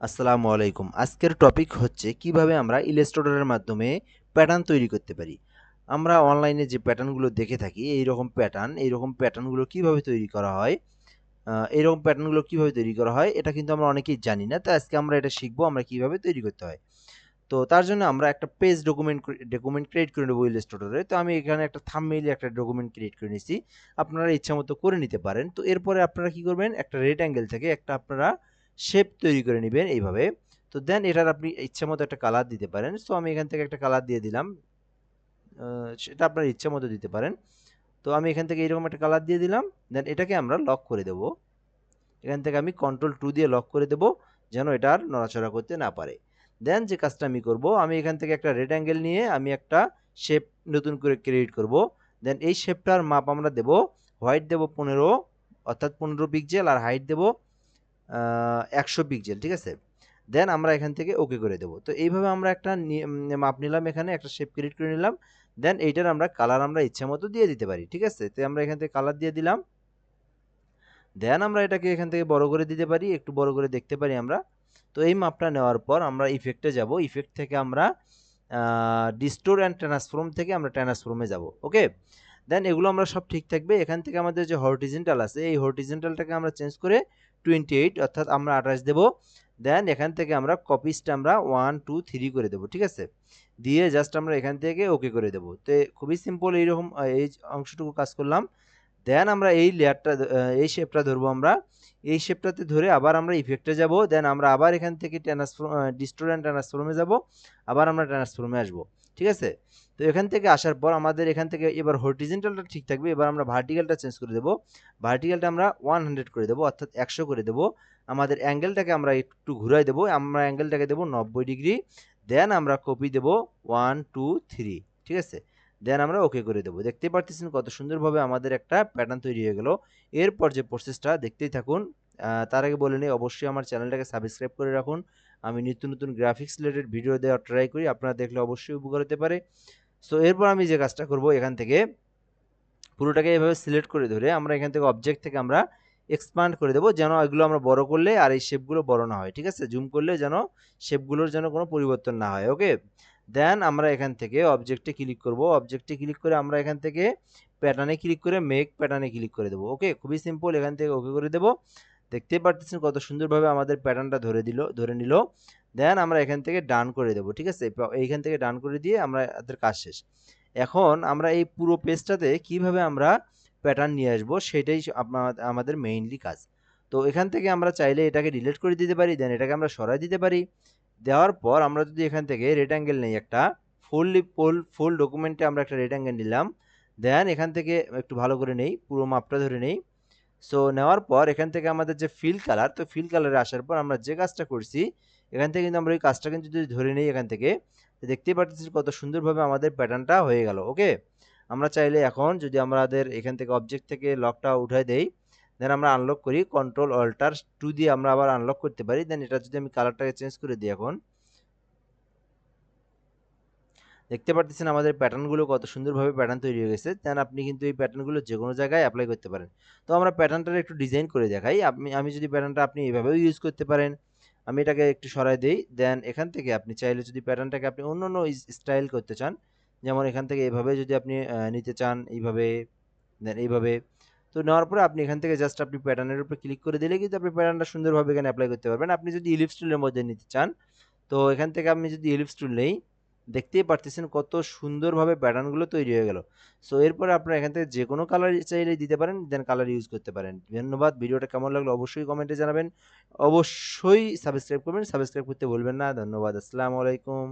আসসালামু আলাইকুম। আজকের টপিক হচ্ছে কিভাবে আমরা ইলাস্ট্রেটরের মাধ্যমে প্যাটার্ন তৈরি করতে পারি। আমরা অনলাইনে যে প্যাটার্নগুলো দেখে থাকি এইরকম প্যাটার্নগুলো কিভাবে তৈরি করা হয়, এইরকম প্যাটার্নগুলো কিভাবে তৈরি করা হয় এটা কিন্তু আমরা অনেকেই জানি না। তো আজকে আমরা এটা শিখবো আমরা কিভাবে তৈরি করতে হয়। তো তার জন্য আমরা একটা পেজ ডকুমেন্ট ক্রিয়েট করে নেবো ইলাস্ট্রেটরে। তো আমি এখানে একটা থাম্বনেইলে একটা ডকুমেন্ট ক্রিয়েট করে নিছি। আপনারা ইচ্ছামতো করে নিতে পারেন। তো এরপরে আপনারা কি করবেন? একটা রেক্টেঙ্গেল থেকে একটা আপনারা শেপ তৈরি করে নিবেন এইভাবে। তো দেন এটার আপনি ইচ্ছামতো একটা কালার দিতে পারেন। সো আমি এখান থেকে একটা কালার দিয়ে দিলাম। সেটা আপনার ইচ্ছামতো দিতে পারেন। তো আমি এখান থেকে এরকম একটা কালার দিয়ে দিলাম। দেন এটাকে আমরা লক করে দেব। এখান থেকে আমি কন্ট্রোল 2 দিয়ে লক করে দেব, যেন এটা আর নড়াচড়া করতে না পারে। দেন যে কাজটা আমি করব, আমি এখান থেকে একটা রেক্টেঙ্গেল নিয়ে আমি একটা শেপ নতুন করে ক্রিয়েট করব। দেন এই শেপটার মাপ আমরা দেব, হোয়াইট দেব 15, অর্থাৎ 15 পিক্সেল, আর হাইট দেব 100 পিক্সেল, ঠিক আছে? দেন আমরা এখান থেকে ওকে করে দেব। তো এইভাবে আমরা একটা মাপ নিলাম, এখানে একটা শেপ ক্রিয়েট করে নিলাম। দেন এইটার আমরা কালার আমরা ইচ্ছামতো দিয়ে দিতে পারি, ঠিক আছে? তো আমরা এখান থেকে কালার দিয়ে দিলাম। দেন আমরা এটাকে এখান থেকে বড় করে দিতে পারি, একটু বড় করে দেখতে পারি আমরা। তো এই মাপটা নেওয়ার পর আমরা ইফেক্টে যাব। ইফেক্ট থেকে আমরা ডিস্টোর অ্যান্ড ট্রান্সফর্ম থেকে আমরা ট্রান্সফর্মে যাব। ওকে? দেন এগুলো আমরা সব ঠিক থাকবে। এখান থেকে আমাদের যে হরিজন্টাল আছে, এই হরিজন্টালটাকে আমরা চেঞ্জ করে 28, অর্থাৎ আমরা 28 দেব। দেন এখান থেকে আমরা কপিসটা আমরা 1 2 3 করে দেব, ঠিক আছে? দিয়ে জাস্ট আমরা এখান থেকে ওকে করে দেব। তো খুবই সিম্পল, এইরকম এই অংশটুকু কাজ করলাম। দেন আমরা এই লেয়ারটা এই শেপটা ধরবো আমরা। এই শেপটাতে ধরে আবার আমরা ইফেক্টে যাব। দেন আমরা আবার এখান থেকে ডিস্টোর অ্যান্ড ট্রান্সফর্মে যাব। আবার আমরা ট্রান্সফর্মে আসবো। ঠিক আছে? তো এখান থেকে আসার পর আমাদের এখান থেকে এবার হরিজন্টালটা ঠিক থাকবে। এবার আমরা ভার্টিক্যালটা চেঞ্জ করে দেব। ভার্টিক্যালটা আমরা 100 করে দেব, অর্থাৎ 100 করে দেব। আমাদের অ্যাঙ্গেলটাকে আমরা একটু ঘুরাই দেব। আমরা অ্যাঙ্গেলটাকে দেব 90 ডিগ্রি। দেন আমরা কপি দেব 1 2 3, ঠিক আছে? দেন আমরা ওকে করে দেবো। দেখতেই পারতেছেন কত সুন্দরভাবে আমাদের একটা প্যাটার্ন তৈরি হয়ে গেল। এরপর যে প্রসেসটা দেখতেই থাকুন। তার আগে বলে নিই, অবশ্যই আমার চ্যানেলটাকে সাবস্ক্রাইব করে রাখুন। আমি নিত্য নতুন গ্রাফিক্স রিলেটেড ভিডিও দেওয়ার ট্রাই করি, আপনারা দেখলে অবশ্যই উপকার হতে পারে। সো এরপর আমি যে কাজটা করব, এখান থেকে পুরোটাকে এভাবে সিলেক্ট করে ধরে আমরা এখান থেকে অবজেক্ট থেকে আমরা এক্সপান্ড করে দেবো, যেন এগুলো আমরা বড় করলে আর এই শেপগুলো বড় না হয়, ঠিক আছে? জুম করলে যেন শেপগুলোর যেন কোনো পরিবর্তন না হয়। ওকে? দেন আমরা এখান থেকে অবজেক্টে ক্লিক করব। অবজেক্টে ক্লিক করে আমরা এখান থেকে প্যাটার্নে ক্লিক করে মেক প্যাটার্নে ক্লিক করে দেবো। ওকে? খুবই সিম্পল, এখান থেকে ওকে করে দেবো। দেখতেই পারতেছেন কত সুন্দরভাবে আমাদের প্যাটার্নটা ধরে নিল। দেন আমরা এখান থেকে ডান করে দেবো, ঠিক আছে? এইখান থেকে ডান করে দিয়ে আমাদের কাজ শেষ। এখন আমরা এই পুরো পেজটাতে কিভাবে আমরা প্যাটার্ন নিয়ে আসবো সেটাই আমাদের মেইনলি কাজ। তো এখান থেকে আমরা চাইলে এটাকে ডিলিট করে দিতে পারি, দেন এটাকে আমরা সরাই দিতে পারি। দেওয়ার পর আমরা যদি এখান থেকে রেক্টেঙ্গেল নেই একটা, ফুল ডকুমেন্টে আমরা একটা রেক্টেঙ্গেল নিলাম। দেন এখান থেকে একটু ভালো করে নেই, পুরো মাপটা ধরে নেই। সো নেওয়ার পর এখান থেকে আমাদের যে ফিল কালার, তো ফিল কালারে আসার পর আমরা যে কাজটা করছি, এখান থেকে কিন্তু আমরা ওই কাজটা কিন্তু যদি ধরে নিই এখান থেকে, তো দেখতেই পাচ্ছি কত সুন্দরভাবে আমাদের প্যাটার্নটা হয়ে গেল। ওকে? আমরা চাইলে এখন যদি আমাদের এখান থেকে অবজেক্ট থেকে লকটা উঠাই দেই, দেন আমরা আনলক করি, কন্ট্রোল অল্টার 2 দিয়ে আমরা আবার আনলক করতে পারি। দেন এটা যদি আমি কালারটাকে চেঞ্জ করে দিই এখন, দেখতে পারতেছেন আমাদের প্যাটার্নগুলো কত সুন্দরভাবে প্যাটার্ন তৈরি হয়ে গেছে। দেন আপনি কিন্তু এই প্যাটার্নগুলো যে কোনো জায়গায় অ্যাপ্লাই করতে পারেন। তো আমরা প্যাটার্নটার একটু ডিজাইন করে দেখাই। আমি যদি প্যাটার্নটা আপনি এভাবেও ইউজ করতে পারেন। আমি এটাকে একটু সরাই দেই। দেন এখান থেকে আপনি চাইলে যদি প্যাটার্নটাকে আপনি অন্য অন্য স্টাইল করতে চান, যেমন এখান থেকে এভাবে যদি আপনি নিতে চান, এইভাবে, দেন এইভাবে। তো নেওয়ার পরে আপনি এখান থেকে জাস্ট আপনি প্যাটার্নের উপর ক্লিক করে দিলে কিন্তু আপনি প্যাটার্নটা সুন্দরভাবে এখানে অ্যাপ্লাই করতে পারবেন। আপনি যদি ইলিপস টুলের মধ্যে নিতে চান, তো এখান থেকে আমি যদি ইলিপস টুল নেই, দেখতেই পারতেছেন কত সুন্দরভাবে প্যাটার্নগুলো তৈরি হয়ে গেল। সো এরপরে আপনারা এখান থেকে যে কোনো কালার চাইলে দিতে পারেন, দেন কালার ইউজ করতে পারেন। ধন্যবাদ। ভিডিওটা কেমন লাগলো অবশ্যই কমেন্টে জানাবেন। অবশ্যই সাবস্ক্রাইব করবেন, সাবস্ক্রাইব করতে ভুলবেন না। ধন্যবাদ। আসসালামু আলাইকুম।